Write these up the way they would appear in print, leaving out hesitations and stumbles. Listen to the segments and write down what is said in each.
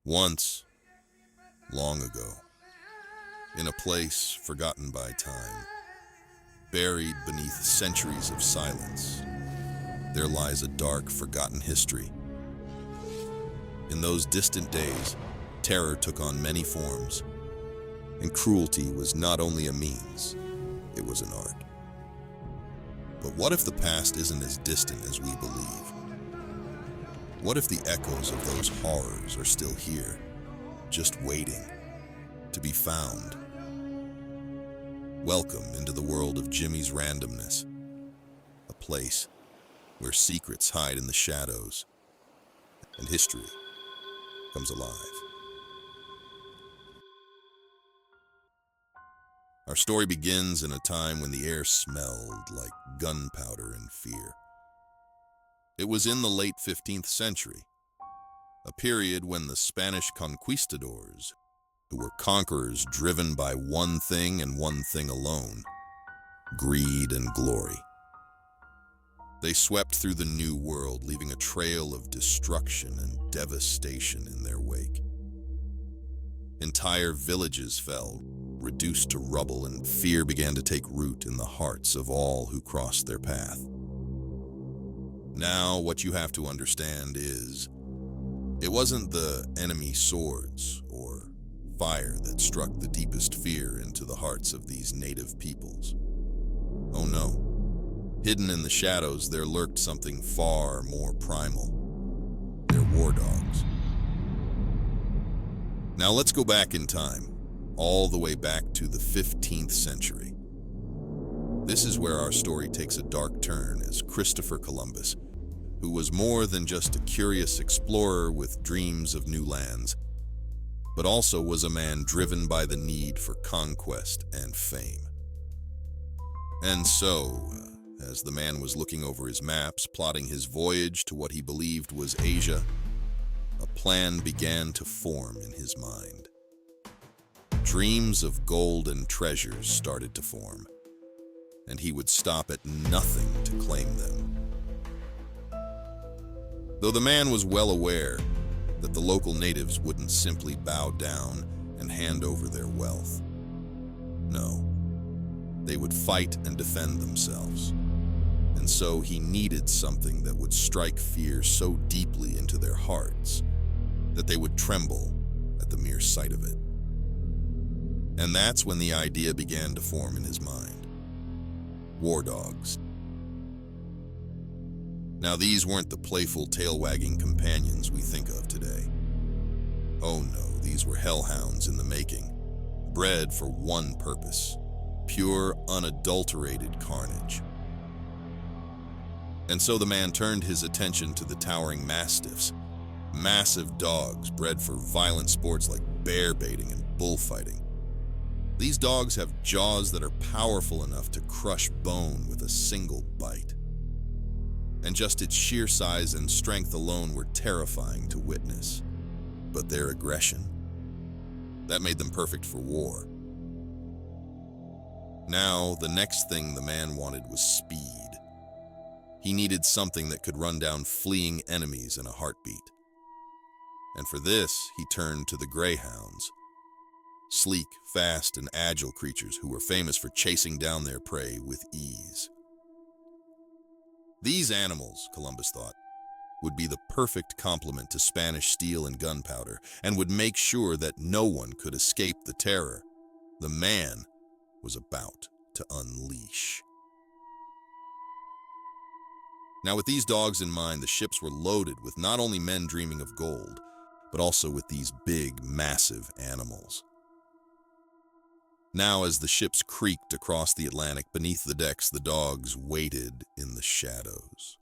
Once, long ago, in a place forgotten by time, buried beneath centuries of silence, there lies a dark, forgotten history. In those distant days, terror took on many forms, and cruelty was not only a means, it was an art. But what if the past isn't as distant as we believe? What if the echoes of those horrors are still here, just waiting to be found? Welcome into the world of Jimmy's Randomness, a place where secrets hide in the shadows and history comes alive. Our story begins in a time when the air smelled like gunpowder and fear. It was in the late 15th century, a period when the Spanish conquistadors, who were conquerors driven by one thing and one thing alone, greed and glory. They swept through the New World, leaving a trail of destruction and devastation in their wake. Entire villages fell, reduced to rubble, and fear began to take root in the hearts of all who crossed their path. Now, what you have to understand is, it wasn't the enemy swords or fire that struck the deepest fear into the hearts of these native peoples. Oh no. Hidden in the shadows, there lurked something far more primal. Their war dogs. Now let's go back in time, all the way back to the 15th century. This is where our story takes a dark turn as Christopher Columbus, who was more than just a curious explorer with dreams of new lands, but also was a man driven by the need for conquest and fame. And so, as the man was looking over his maps, plotting his voyage to what he believed was Asia, a plan began to form in his mind. Dreams of gold and treasures started to form, and he would stop at nothing to claim them. Though the man was well aware that the local natives wouldn't simply bow down and hand over their wealth. No, they would fight and defend themselves. And so he needed something that would strike fear so deeply into their hearts that they would tremble at the mere sight of it. And that's when the idea began to form in his mind. War dogs. Now, these weren't the playful, tail-wagging companions we think of today. Oh no, these were hellhounds in the making, bred for one purpose: pure, unadulterated carnage. And so the man turned his attention to the towering mastiffs, massive dogs bred for violent sports like bear baiting and bullfighting. These dogs have jaws that are powerful enough to crush bone with a single bite. And just its sheer size and strength alone were terrifying to witness. But their aggression, that made them perfect for war. Now, the next thing the man wanted was speed. He needed something that could run down fleeing enemies in a heartbeat. And for this, he turned to the greyhounds. Sleek, fast, and agile creatures who were famous for chasing down their prey with ease. These animals, Columbus thought, would be the perfect complement to Spanish steel and gunpowder, and would make sure that no one could escape the terror the man was about to unleash. Now, with these dogs in mind, the ships were loaded with not only men dreaming of gold, but also with these big, massive animals. Now, as the ships creaked across the Atlantic, beneath the decks, the dogs waited in the shadows.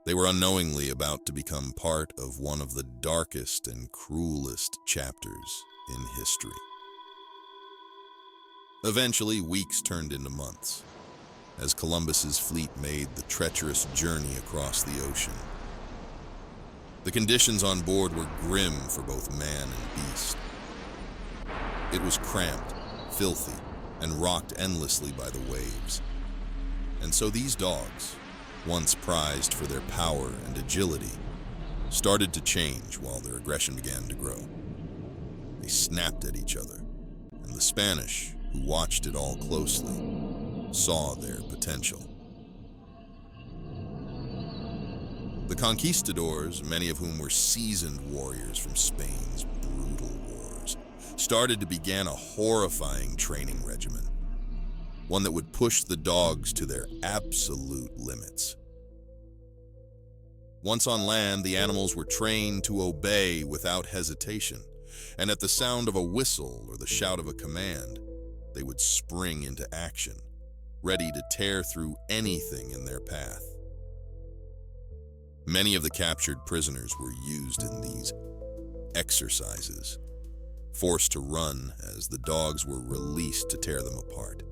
They were unknowingly about to become part of one of the darkest and cruelest chapters in history. Eventually, weeks turned into months, as Columbus's fleet made the treacherous journey across the ocean. The conditions on board were grim for both man and beast. It was cramped, filthy, and rocked endlessly by the waves. And so these dogs, once prized for their power and agility, started to change while their aggression began to grow. They snapped at each other, and the Spanish, who watched it all closely, saw their potential. The conquistadors, many of whom were seasoned warriors from Spain's brutal wars, started to begin a horrifying training regimen, one that would push the dogs to their absolute limits. Once on land, the animals were trained to obey without hesitation, and at the sound of a whistle or the shout of a command, they would spring into action, ready to tear through anything in their path. Many of the captured prisoners were used in these exercises, forced to run as the dogs were released to tear them apart.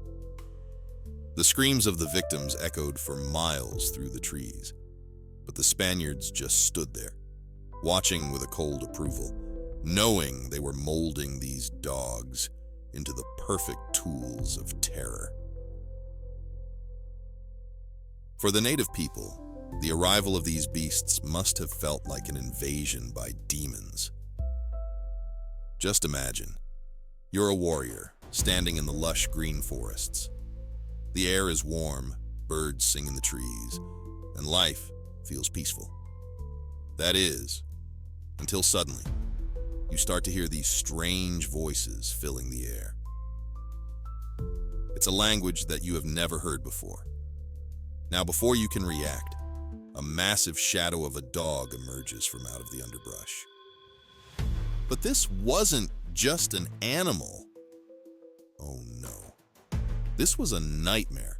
The screams of the victims echoed for miles through the trees, but the Spaniards just stood there, watching with a cold approval, knowing they were molding these dogs into the perfect tools of terror. For the native people, the arrival of these beasts must have felt like an invasion by demons. Just imagine, you're a warrior standing in the lush green forests. The air is warm, birds sing in the trees, and life feels peaceful. That is, until suddenly, you start to hear these strange voices filling the air. It's a language that you have never heard before. Now, before you can react, a massive shadow of a dog emerges from out of the underbrush. But this wasn't just an animal. Oh no. This was a nightmare,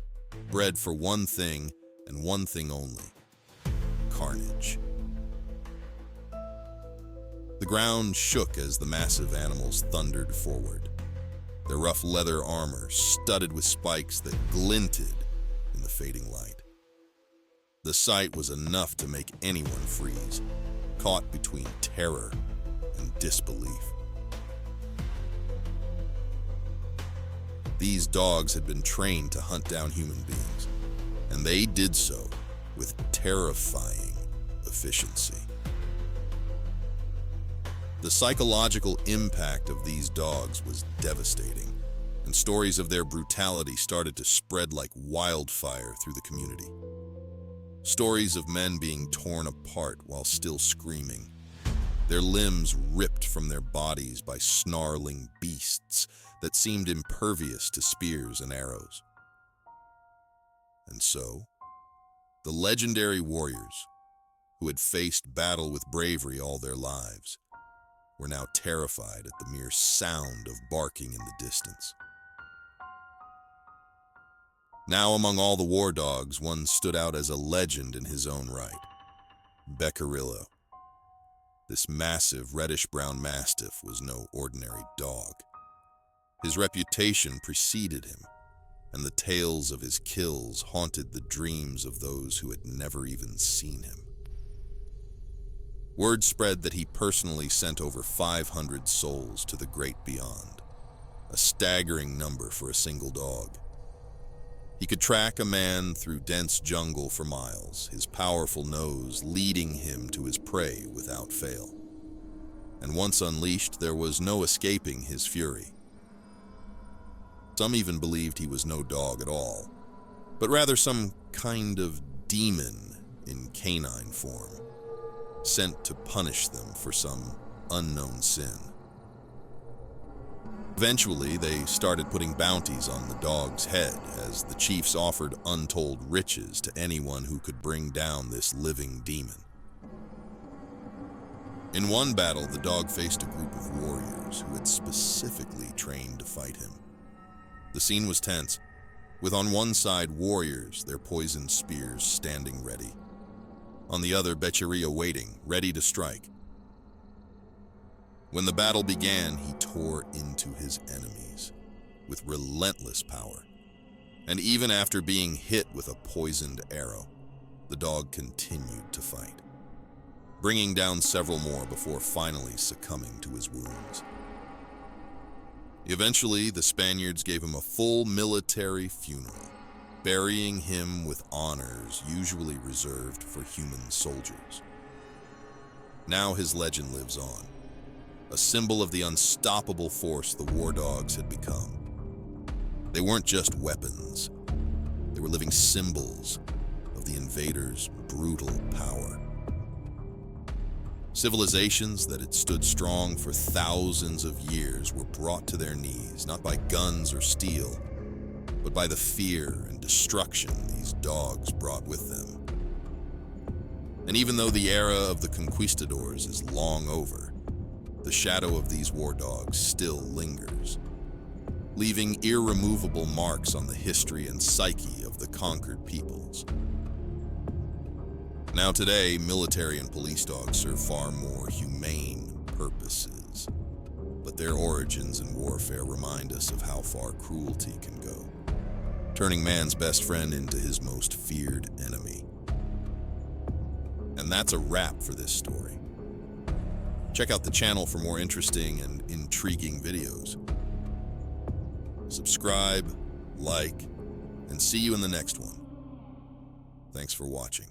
bred for one thing and one thing only: carnage. The ground shook as the massive animals thundered forward, their rough leather armor studded with spikes that glinted in the fading light. The sight was enough to make anyone freeze, caught between terror and disbelief. These dogs had been trained to hunt down human beings, and they did so with terrifying efficiency. The psychological impact of these dogs was devastating, and stories of their brutality started to spread like wildfire through the community. Stories of men being torn apart while still screaming, their limbs ripped from their bodies by snarling beasts that seemed impervious to spears and arrows. And so, the legendary warriors, who had faced battle with bravery all their lives, were now terrified at the mere sound of barking in the distance. Now, among all the war dogs, one stood out as a legend in his own right: Beck Carillo. This massive reddish-brown mastiff was no ordinary dog. His reputation preceded him, and the tales of his kills haunted the dreams of those who had never even seen him. Word spread that he personally sent over 500 souls to the great beyond, a staggering number for a single dog. He could track a man through dense jungle for miles, his powerful nose leading him to his prey without fail. And once unleashed, there was no escaping his fury. Some even believed he was no dog at all, but rather some kind of demon in canine form, sent to punish them for some unknown sin. Eventually, they started putting bounties on the dog's head as the chiefs offered untold riches to anyone who could bring down this living demon. In one battle, the dog faced a group of warriors who had specifically trained to fight him. The scene was tense, with on one side warriors, their poisoned spears standing ready. On the other, Beck Carillo waiting, ready to strike. When the battle began, he tore into his enemies with relentless power. And even after being hit with a poisoned arrow, the dog continued to fight, bringing down several more before finally succumbing to his wounds. Eventually, the Spaniards gave him a full military funeral, burying him with honors usually reserved for human soldiers. Now his legend lives on, a symbol of the unstoppable force the war dogs had become. They weren't just weapons. They were living symbols of the invaders' brutal power. Civilizations that had stood strong for thousands of years were brought to their knees, not by guns or steel, but by the fear and destruction these dogs brought with them. And even though the era of the conquistadors is long over, the shadow of these war dogs still lingers, leaving irremovable marks on the history and psyche of the conquered peoples. Now today, military and police dogs serve far more humane purposes, but their origins in warfare remind us of how far cruelty can go, turning man's best friend into his most feared enemy. And that's a wrap for this story. Check out the channel for more interesting and intriguing videos. Subscribe, like, and see you in the next one. Thanks for watching.